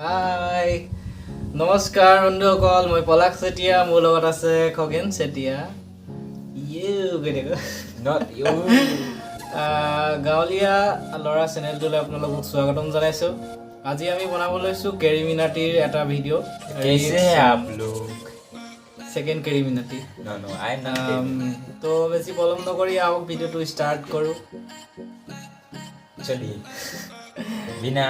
High নমস্কাৰ বন্ধুসকল, মই পলাশ চেতিয়া, মোৰ লগত আছে খগেন চেতিয়া। গাঁৱলীয়া ল'ৰা চেনেলটোলৈ আপোনালোকক স্বাগতম জনাইছোঁ। আজি আমি বনাব লৈছোঁ কেৰী মিনাটিৰ এটা ভিডিঅ'। ছেকেণ্ড কেৰী মিনাটি। তো বেছি পলম নকৰি আহক ভিডিঅ'টো ষ্টাৰ্ট কৰোঁ। बिना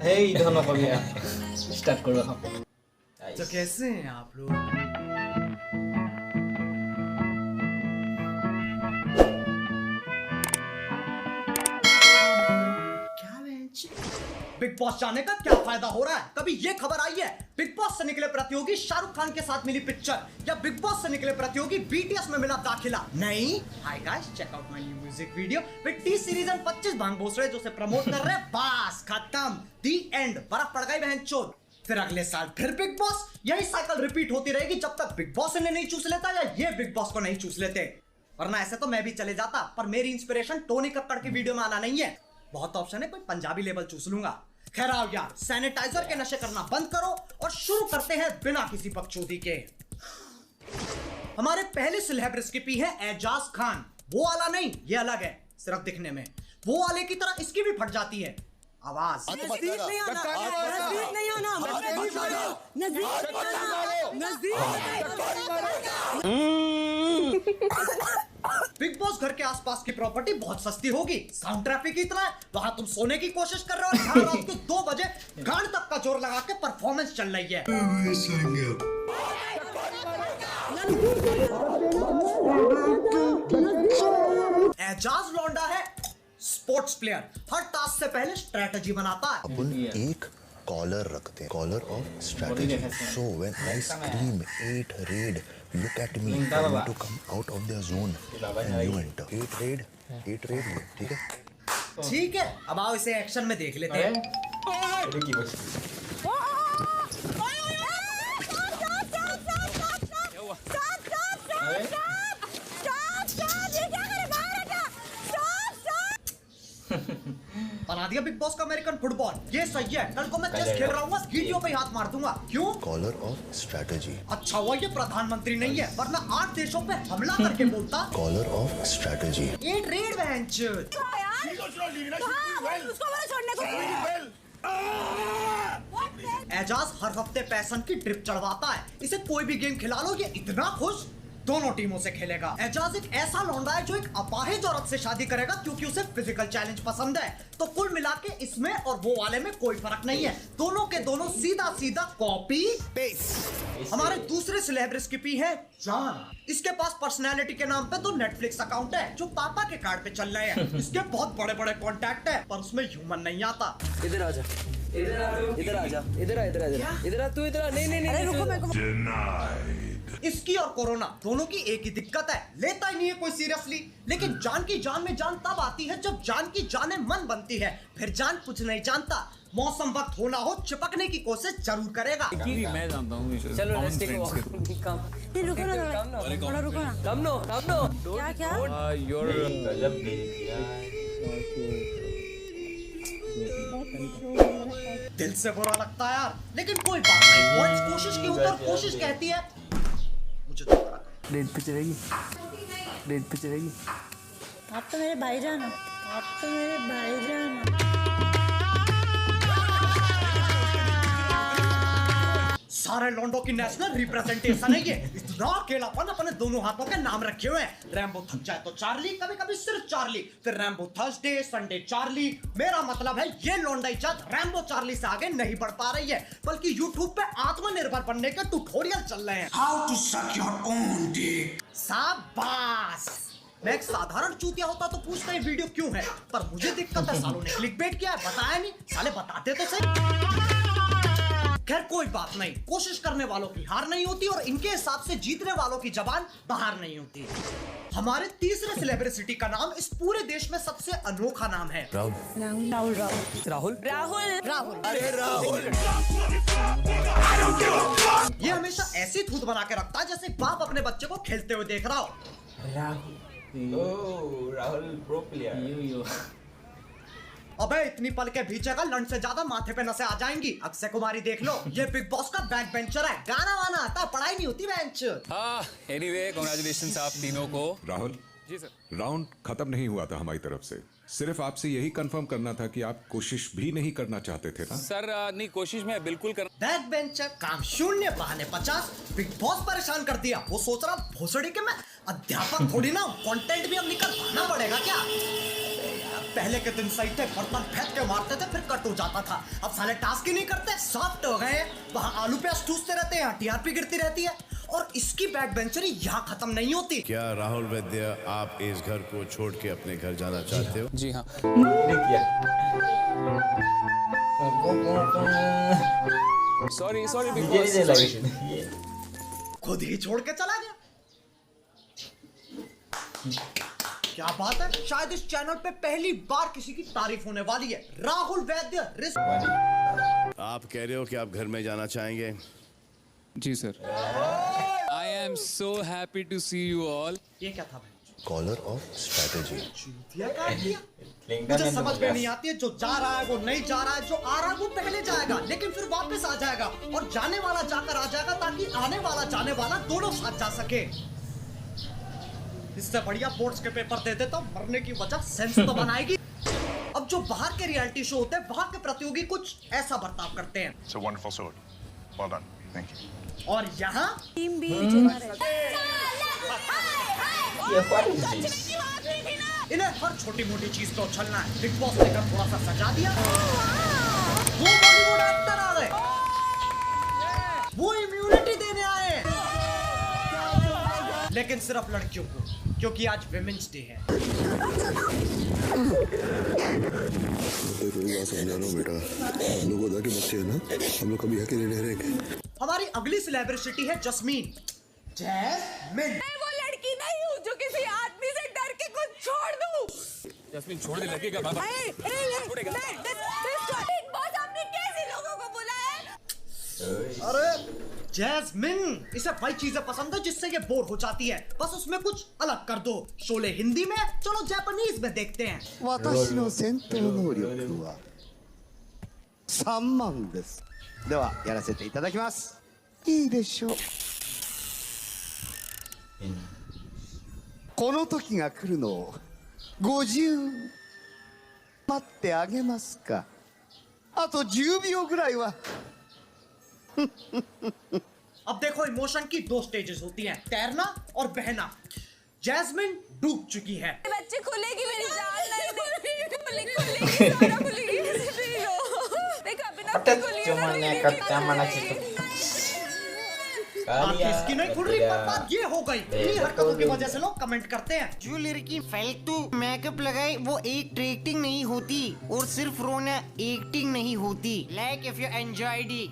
हे इधर न कभी स्टार्ट करो हम। तो कैसे हैं आप लोग? बिग बॉस जाने का क्या फायदा हो रहा है? कभी ये खबर आई है बिग बॉस से निकले प्रतियोगी शाहरुख खान के साथ मिली पिक्चर, या बिग बॉस से निकले प्रतियोगी बीटीएस में मिला दाखिला? नहीं। Hi guys, check out my new music video with T Series and 25 भांग भोसड़े जो से प्रमोट कर रहे हैं। बस खत्म, दी एंड, बर्फ पड़ गई बहन चोद। फिर अगले साल फिर बिग बॉस, यही साइकिल रिपीट होती रहेगी जब तक बिग बॉस इन्हें नहीं चूस लेता या ये बिग बॉस को नहीं चूस लेते। वरना ऐसे तो मैं भी चले जाता, पर मेरी इंस्पिरेशन टोनी कक्कड़ की वीडियो में आना नहीं है। बहुत ऑप्शन है, कोई पंजाबी लेवल चूस लूंगा। खैर आओ यार, सैनिटाइजर के नशे करना बंद करो और शुरू करते हैं बिना किसी बकचोदी के। हमारे पहले सेलेब रेसिपी है एजाज खान। वो वाला नहीं, ये अलग है, सिर्फ दिखने में। वो वाले की तरह इसकी भी फट जाती है आवाज। बिग बॉस घर के आसपास की प्रॉपर्टी बहुत सस्ती होगी, साउंड ट्रैफिक इतना है, वहां तुम सोने की कोशिश कर रहे हो, यहाँ रात के 2 बजे गांड तक का जोर लगा के परफॉर्मेंस चल रही है। एजाज लौंडा है स्पोर्ट्स प्लेयर, हर टास्क से पहले स्ट्रेटजी बनाता है। अपन एक कॉलर रखते हैं, collar of strategy. So when I scream 8 red, look at me, tell me to come out of their zone and you enter. 8 red, ठीक है? ठीक है, अब आओ इसे एक्शन में देख लेते हैं। बना दिया बिग बॉस का अमेरिकन फुटबॉल, ये सही है। कल को मैं चेस खेल रहा हूँ, वीडियो पे हाथ मार दूंगा। क्यों? Collar of strategy. अच्छा हुआ ये प्रधानमंत्री नहीं है, वरना 8 देशों पे हमला करके बोलता। Collar of strategy. 8 red venture. Ejaz हर हफ्ते पैसन की ट्रिप चढ़वाता है, इसे कोई भी गेम खिला लो ये इतना खुश दोनों टीमों से खेलेगा। एजाज एक ऐसा लौंडा है जो एक अपाहिज औरत से शादी करेगा क्योंकि उसे फिजिकल चैलेंज पसंद है। तो कुल मिला के इसमें और वो वाले में कोई फर्क नहीं है, दोनों के दोनों सीधा सीधा कॉपी पेस्ट। हमारे दूसरे सेलेब रेसिपी है जॉन। इसके पास पर्सनैलिटी के नाम पे 2 नेटफ्लिक्स अकाउंट है जो पापा के कार्ड पे चल रहे हैं। इसके बहुत बड़े बड़े कॉन्टैक्ट है, पर उसमें ह्यूमन नहीं आता। इधर आ जा, इधर आ, तू इधर आ। नहीं, अरे रुको, मैं को इसकी और कोरोना दोनों की एक ही दिक्कत है, लेता ही नहीं है कोई सीरियसली। लेकिन जान की जान में जान तब आती है जब जान की जाने मन बनती है। फिर जान कुछ नहीं जानता, मौसम वक्त होना हो चिपकने की कोशिश जरूर करेगा। मैं जानता हूँ। चलो लेट्स टेक अ वॉक। रुको ना। कम नो। क्या? योर गजब दिल से बुरा लगता है यार, लेकिन कोई बात नहीं। पॉइंट्स कोशिश के ऊपर कोशिश कहती है। मुझे तो डेट पे चलेगी। आप तो मेरे भाईजान हो, सारे लॉन्डो की नेशनल रिप्रेजेंटेशन है ये। इतना अकेलापन अपने दोनों हाथों के नाम रखे हुए हैं। रैम्बो थक जाए तो चार्ली, कभी कभी सिर्फ चार्ली, फिर रैम्बो थर्सडे, संडे चार्ली। मेरा मतलब है ये लॉन्डाई चार्ज रैम्बो चार्ली से आगे नहीं बढ़ पा रही है, बल्कि यूट्यूब पे आत्मनिर्भर बनने के ट्यूटोरियल चल रहे हैं। How to suck your own dick. शाबाश। मैं एक साधारण चूतिया होता तो पूछता ये वीडियो क्यों है, पर मुझे दिक्कत है सालों ने क्लिकबेट किया है, बताया नहीं। साले बताते तो सही। खैर कोई बात नहीं, कोशिश करने वालों की हार नहीं होती और इनके हिसाब से जीतने वालों की जबान बाहर नहीं होती। हमारे तीसरे सेलिब्रिटी का नाम इस पूरे देश में सबसे अनोखा नाम है राहुल। ये हमेशा ऐसी थूत बना के रखता है जैसे बाप अपने बच्चे को खेलते हुए देख रहा हो। Rahul pro player. अबे इतनी पल के भीचेगा लंच से ज्यादा माथे पे नसें आ जाएंगी। अक्षय कुमारी देख लो, ये बिग बॉस का बैक बेंचर है, गाना वाना आता, पढ़ाई नहीं होती बेंच। एनीवे कांग्रेचुलेशंस आप तीनों को। राहुल जी सर। राउंड खत्म नहीं हुआ था हमारी तरफ से, सिर्फ आपसे यही कंफर्म करना था कि आप कोशिश भी नहीं करना चाहते थे ना? सर नहीं, कोशिश मैं बिल्कुल कर। बैक बेंचर, काम शून्य, बहाने 50। बिग बॉस परेशान कर दिया। वो सोच रहा भोसड़ी के मैं अध्यापक थोड़ी ना, कंटेंट भी अब निकलवाना पड़ेगा क्या? पहले के दिन सही थे, बर्तन फेंक के मारते थे, फिर कट हो जाता था। अब साले टास्क ही नहीं करते, सॉफ्ट हो गए। वहाँ आलू प्याज ठूसते रहते हैं, टीआरपी गिरती रहती है, और इसकी बैक बेंचरी यहाँ खत्म नहीं होती। क्या राहुल वैद्य आप इस घर को छोड़ के अपने घर जाना चाहते हो? जी हाँ। सॉरी सॉरी बिग बॉस, खुद ही छोड़ के चला गया। क्या बात है, शायद इस चैनल पे पहली बार किसी की तारीफ होने वाली है। राहुल वैद्य आप कह रहे हो कि आप घर में जाना चाहेंगे? जी sir. I am so happy to see you all. ये क्या था भाई? Collar of strategy. चूतिया काट दिया। मुझे समझ में नहीं आती है, जो जा रहा है वो नहीं जा रहा है, जो आ रहा है वो पहले जाएगा लेकिन फिर वापस आ जाएगा, और जाने वाला जाकर आ जाएगा ताकि आने वाला जाने वाला दोनों साथ जा सके। इससे बढ़िया बोर्ड्स के पेपर दे दे तो मरने की वजह सेंस तो बनाएगी। अब जो बाहर के रियलिटी शो होते हैं, वहां के प्रतियोगी कुछ ऐसा बर्ताव करते हैं। It's a wonderful sword. Well done. Thank you. और यहाँ टीम भी जीना रहे। इन्हें हर छोटी मोटी चीज को उछलना है। बिग बॉस ने कर थोड़ा सा सजा दिया, वो बॉलीवुड एक्टर आ गए, वो इम्यूनिटी देने आए, लेकिन सिर्फ लड़कियों को, क्योंकि आज विमेंस डे है। बेटा हम लोग उधर के बच्चे हैं ना, हम लोग कभी अकेले नहीं रहेंगे। हमारी अगली सेलिब्रिटी है जस्मीन। जैस्मिन, मैं वो लड़की नहीं हूँ जो किसी आदमी से डर के कुछ छोड़ दूँ। जस्मीन छोड़ दे, लगेगा बाबा। बिग बॉस आपने कैसे लोगों को बुलाया? अरे जैस्मिन, इसे वही चीजें पसंद है जिससे ये बोर हो जाती है, बस उसमें कुछ अलग कर दो। शोले हिंदी में, चलो जापानीज में देखते हैं। 私の戦闘能力は3万です。ではやらせていただきます。いいでしょう。この時が来るのを50待ってあげますか。あと10秒ぐらいは。अब देखो, इमोशन की दो स्टेजेस होती हैं, तैरना और बहना। जैस्मिन डूब चुकी है। बच्चे खुलेगी मेरी जान नहीं, खुलेगी सारा खुलेगी किसी भी हो। देखा बिना खुली इसकी नहीं खुल रही, पर बात ये हो गई, इन्हीं हरकतों की वजह से लोग कमेंट करते हैं। जो लड़की फालतू मेकअप लगाए वो एक्टिंग नहीं होती, और सिर्फ रोना एक्टिंग नहीं होती। Like if you enjoyed it.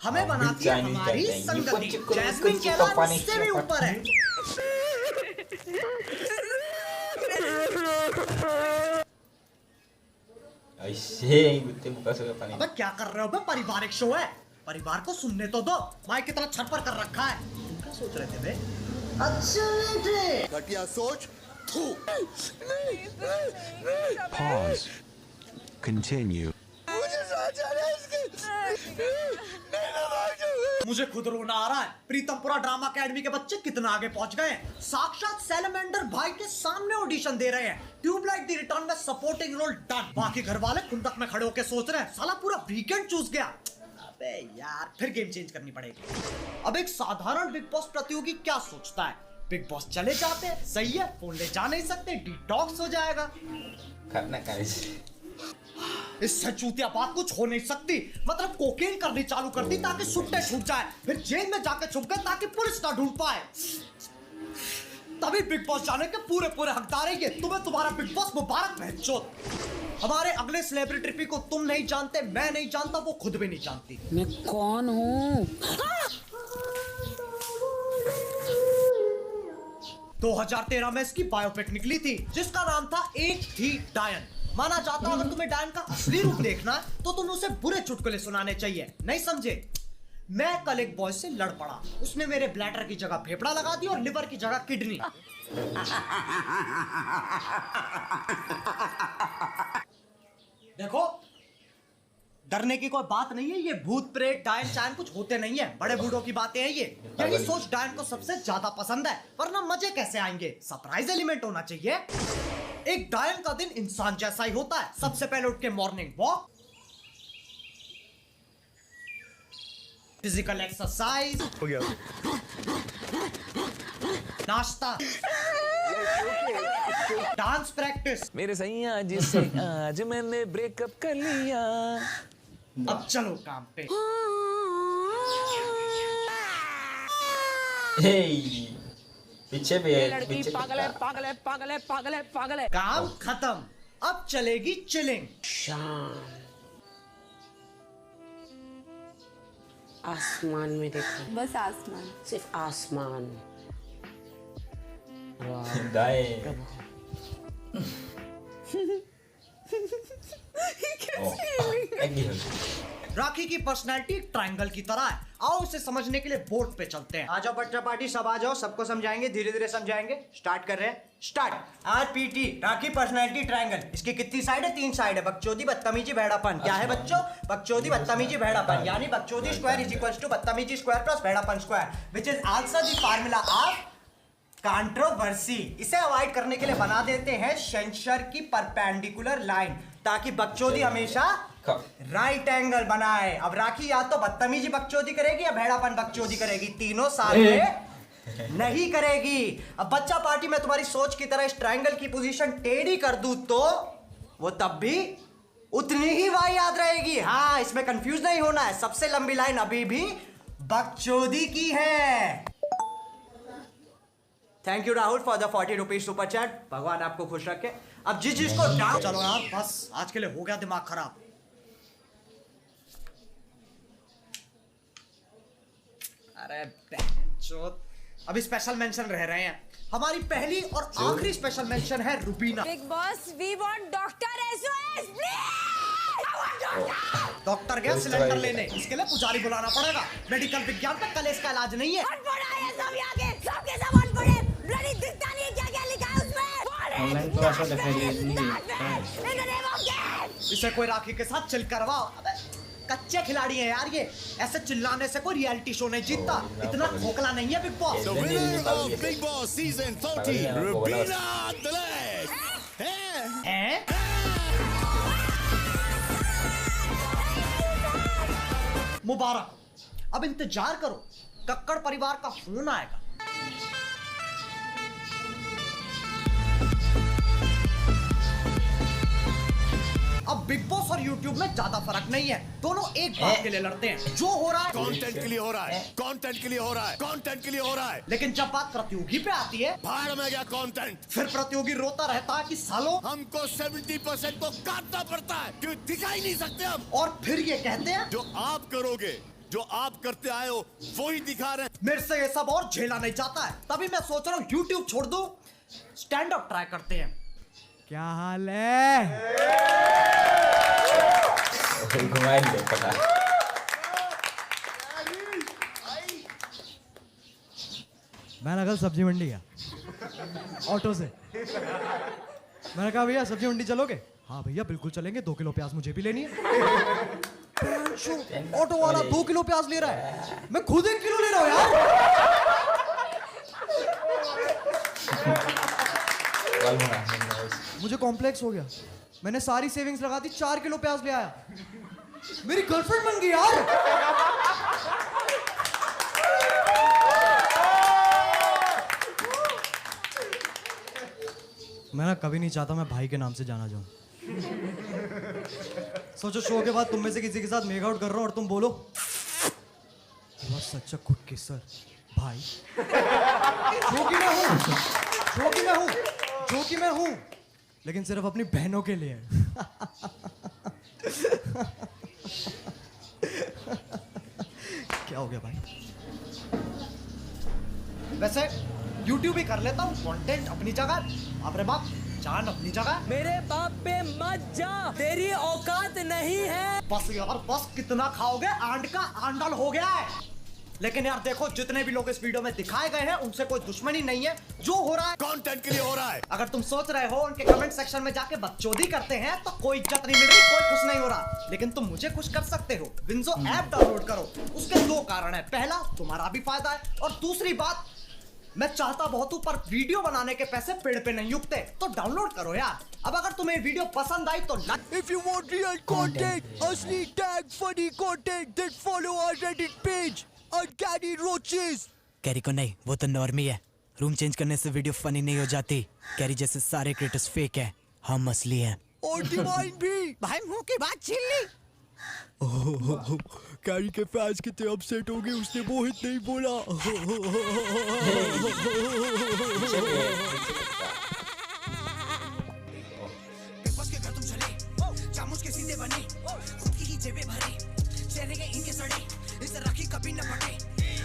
हमें बनाती है हमारी संगति। जैस्मिन के अलावा उससे भी ऊपर है। अबे क्या कर रहे हो बे? पारिवारिक शो है, परिवार को सुनने तो दो। माइक कितना छप्पर कर रखा है। क्या सोच रहे थे बे? अच्छा बेटे, घटिया सोच। Pause. Continue. मुझे खुद रोना आ रहा है। प्रीतमपुरा ड्रामा अकेडमी के बच्चे कितना आगे पहुंच गए हैं। साक्षात सैलमेंडर भाई के सामने ऑडिशन दे रहे हैं। ट्यूबलाइट दी रिटर्न में सपोर्टिंग रोल डन। बाकी घर वाले खुंदक में खड़े होकर सोच रहे हैं, साला पूरा वीकेंड चूस गया। अबे यार, फिर गेम चेंज करनी पड़ेगी। अब एक साधारण बिग बॉस प्रतियोगी क्या सोचता है? बिग बॉस चले जाते हैं, सही है, फोन ले जा नहीं सकते, डिटॉक्स हो जाएगा। इससे चूतिया बात कुछ हो नहीं सकती। मतलब कोकेन करनी चालू कर दी ताकि सुट्टे छूट जाए, फिर जेल में जाके छुप गए ताकि पुलिस ना ढूंढ पाए। तभी बिग बॉस जाने के पूरे पूरे हकदार है ये। तुम्हें तुम्हारा बिग बॉस मुबारक बहनचोद। हमारे अगले सेलिब्रिटी को तुम नहीं जानते, मैं नहीं जानता, वो खुद भी नहीं जानती। मैं कौन हूँ? 2013 में इसकी बायोपिक निकली थी जिसका नाम था एक थी डायन। माना जाता है अगर तुम्हें डायन का असली रूप देखना है तो तुम्हें उसे बुरे चुटकुले सुनाने चाहिए। नहीं समझे? मैं कल एक बॉय से लड़ पड़ा, उसने मेरे ब्लैडर की जगह फेफड़ा लगा दी और लिवर की जगह किडनी। देखो, डरने की कोई बात नहीं है। ये भूत प्रेत डायन चायन कुछ होते नहीं है, बड़े बूढ़ों की बातें हैं ये। यही सोच डायन को सबसे ज्यादा पसंद है, वरना मजे कैसे आएंगे? सरप्राइज एलिमेंट होना चाहिए। एक डायन का दिन इंसान जैसा ही होता है। सबसे पहले उठ के मॉर्निंग वॉक, फिजिकल एक्सरसाइज हो गया, नाश्ता, डांस प्रैक्टिस। मेरे सैया जिससे आज मैंने ब्रेकअप कर लिया। अब चलो काम पे। पीछे भी है, लड़की पीछे पागल है, पागल है, पागल है, पागल है, पागल है। काम खत्म, अब चलेगी चिलिंग। आसमान में देखो, बस आसमान, सिर्फ आसमान। दाएं। राखी की पर्सनैलिटी ट्रायंगल की तरह है। आओ उसे समझने के लिए बोर्ड पे चलते हैं। आ जाओ बच्चा पार्टी, सब आ जाओ, सबको समझाएंगे, धीरे धीरे समझाएंगे। स्टार्ट कर रहे हैं, स्टार्ट। RPT, राखी पर्सनैलिटी ट्रायंगल। इसकी कितनी साइड है? 3 साइड है। बकचोदी, बदतमीजी, भेड़ापन। क्या है बच्चों? बकचोदी, बदतमीजी, भेड़ापन। यानी बकचोदी स्क्वायर इज इक्वल टू बदतमीजी स्क्वायर प्लस भेड़ापन square, which is also the formula of controversy. इसे अवॉइड करने के लिए बना देते हैं सेंसर की परपेंडिकुलर लाइन, ताकि बकचोदी हमेशा राइट एंगल बनाए। अब राखी या तो बदतमीजी बकचोदी करेगी या भेड़ापन बकचोदी करेगी, तीनों साथ में नहीं करेगी। अब बच्चा पार्टी में तुम्हारी सोच की तरह इस ट्रायंगल की पोजीशन टेढ़ी कर दूं तो वो तब भी उतनी ही वाहियात रहेगी। हाँ, इसमें कंफ्यूज नहीं होना है। सबसे लंबी लाइन अभी भी बकचोदी की है। Thank you Rahul for the 40 rupees super chat. भगवान आपको खुश रखे। अब जिस चीज को चलो यार, बस आज के लिए हो गया दिमाग खराब। अरे बहनचोद, अभी स्पेशल मेंशन रह रहे हैं। हमारी पहली और आखिरी स्पेशल मेंशन है Rubina. Bigg Boss, we want doctor SOS please. Doctor गया सिलेंडर लेने, इसके लिए पुजारी बुलाना पड़ेगा। मेडिकल विज्ञान पे कल इसका इलाज नहीं है। सबके सब अनपढ़ है, ब्लडी दिखता नहीं है क्या क्या लिखा है उसमें। ऑनलाइन तो ऐसा दिखाई दे। इसे कोई राखी के साथ चिल करवाओ। अबे कच्चे खिलाड़ी हैं यार ये, ऐसे चिल्लाने से कोई रियलिटी शो नहीं जीतता। इतना खोखला नहीं है big boss. The winner of Big Boss season 40, Rubina Dalek. हैं? मुबारक। अब इंतजार करो, कक्कड़ परिवार का फोन आएगा। अब बिग बॉस और यूट्यूब में ज्यादा फर्क नहीं है, दोनों एक बात के लिए लड़ते हैं। जो हो रहा है कंटेंट के लिए हो रहा है, कंटेंट के लिए हो रहा है, कंटेंट के लिए हो रहा है। लेकिन जब बात प्रतियोगी पे आती है, भाड़ में गया कंटेंट। फिर प्रतियोगी रोता रहता है कि सालों हमको 70% को काटना पड़ता है, क्यों दिखा ही नहीं सकते हम। और फिर ये कहते हैं जो आप करोगे, जो आप करते आए हो, वो ही दिखा रहे हैं। मेरे से ये सब और झेला नहीं जाता है, तभी मैं सोच रहा हूँ यूट्यूब छोड़ दूं, स्टैंड अप ट्राई करते हैं। क्या हाल है? घुमाएंगे पता। मैं कल सब्जी मंडी गया ऑटो से। मैंने कहा भैया सब्जी मंडी चलोगे? हाँ भैया बिल्कुल चलेंगे, 2 किलो प्याज मुझे भी लेनी है। ऑटो वाला 2 किलो प्याज ले रहा है, मैं खुद 1 किलो ले रहा हूँ यार। मुझे कॉम्प्लेक्स हो गया, मैंने सारी सेविंग्स लगा दी, 4 किलो प्याज ले आया। मेरी गर्लफ्रेंड बन गई यार। मैं ना कभी नहीं चाहता मैं भाई के नाम से जाना जाऊं। सोचो शो के बाद तुम में से किसी के साथ मेक आउट कर रहा हूं और तुम बोलो सच गुड किसर भाई। जो कि मैं हूं, जो कि मैं हूं, जो कि मैं हूं, लेकिन सिर्फ अपनी बहनों के लिए। क्या हो गया भाई? वैसे YouTube ही कर लेता हूँ, कंटेंट अपनी जगह, अपने बाप जान अपनी जगह। मेरे बाप पे मत जा, तेरी औकात नहीं है। बस यार बस, कितना खाओगे? आंड का आंडल हो गया है। लेकिन यार देखो, जितने भी लोग इस वीडियो में दिखाए गए हैं उनसे कोई दुश्मनी नहीं है। जो हो रहा है कंटेंट के लिए हो रहा है। अगर तुम सोच रहे हो उनके कमेंट सेक्शन में जाके बकचोदी करते हैं तो कोई इज्जत नहीं मिल रही, कोई खुश नहीं हो रहा। लेकिन तुम मुझे खुश कर सकते हो, विंजो ऐप डाउनलोड करो। उसके दो कारण है, पहला तुम्हारा भी फायदा है, और दूसरी बात, मैं चाहता बहुत हूं पर वीडियो बनाने के पैसे पेड़ पे नहीं उगते, तो डाउनलोड करो यार। अब अगर तुम्हें वीडियो पसंद आई तो If you want real content, असली tag funny content, then follow our Reddit page, Uncanny Roaches. Carry को नहीं, वो तो नॉर्मी है। रूम चेंज करने से वीडियो फनी नहीं हो जाती। कैरी जैसे सारे क्रिएटर्स फेक हैं, हम असली हैं। और डिवाइन भी। भाई मुंह की बात छीन ली। कैरी के फैंस कितने अपसेट हो गए, उसने मोहित नहीं बोला। चामुच के सीधे बने, खुद की ही जेबें भरी, चेहरे के इनके सड़े, इस राखी कभी न फटे,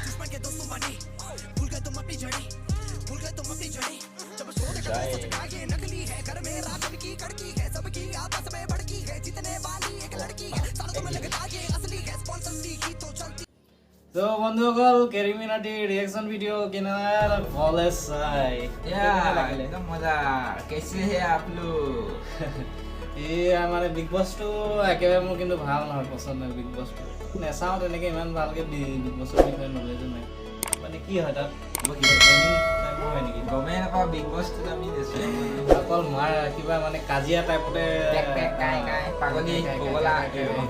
दुश्मन के दोस्तों बने, भूल गए तुम अपनी जड़ें, भूल गए तुम अपनी जड़ें, जब छोड़ के ये नकली है, घर में राशन की कड़की है, सबकी आपस में भड़की है, जीतने वाली एक लड़की है, सारा तुम्हें लगता ये असली है, स्पॉन्सर की तो चलती। তো বন্ধুসকল, কেৰি মিনাটি ৰিয়েকশ্যন ভিডিঅ' কেনেকুৱা ভলে চাই एकदम मजा। कैसे है आप लोग? মানে বিগ বছটো একেবাৰে মোৰ কিন্তু ভাল নহয়, পচন্দ নহয় বিগ বছটো। নেচাওঁ তেনেকৈ ইমান ভালকৈ বিগ বছৰ বিষয়ে নলেজো নাই। মানে কি হয় তাত হয় নেকি? গমেই নাপাওঁ বিগ বছটোত আমি অকল মাৰ কিবা মানে কাজিয়া টাইপতে পাগলী পগলা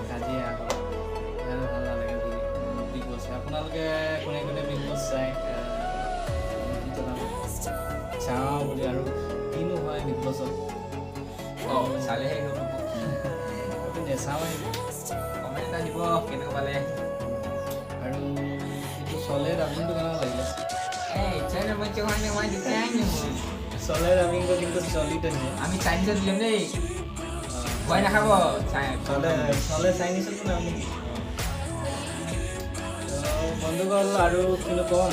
কাজিয়া ভাল নালাগে বিগ বছ। আপোনালোকে কোনে কোনে বিগ বছ চাই চাওঁ বুলি, আৰু কিনো হয় বিগ বছত চালেহে নেচাওঁ কমেণ্ট এটা দিব কেনেকুৱা পালে। আৰু এইটো চলে ডাবিংটো কেনেকুৱা লাগিলে? চলে ডাবিংটো কিন্তু চলিতে আমি চাইনিজত দিম দেই, ভয় নাখাব। চলে চাইনিজত নাম নেকি? বন্ধুসকল আৰু কিন্তু কম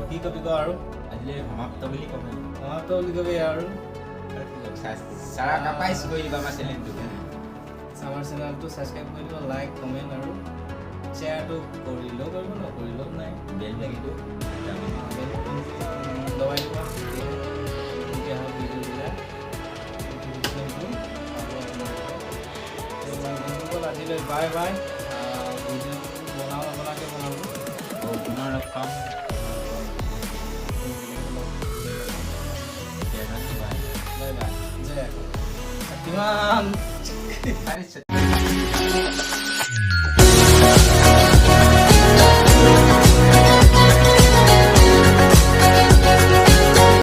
কি কবি ক আৰু আজিলৈ সমাপ্ত বুলি ক'ম। সমাপ্ত বুলি কবি আৰু চাৰা কাপাইছ কৰি দিবা আমাৰ চেনেলটো। আমাৰ চেনেলটো ছাবস্ক্ৰাইব কৰি দিব, লাইক কমেণ্ট আৰু শ্বেয়াৰটো কৰিলেও কৰিব, নকৰিলেও নাই। বেল লাগিটো দবাই দিব, তেতিয়া হয় ভিডিঅ'বিলাক। বন্ধুসকল আজিলৈ বাই বাই। ভিডিঅ'টো বনাওঁ নবনাকৈ বনাব, পুনৰ লগ পাম। কিমান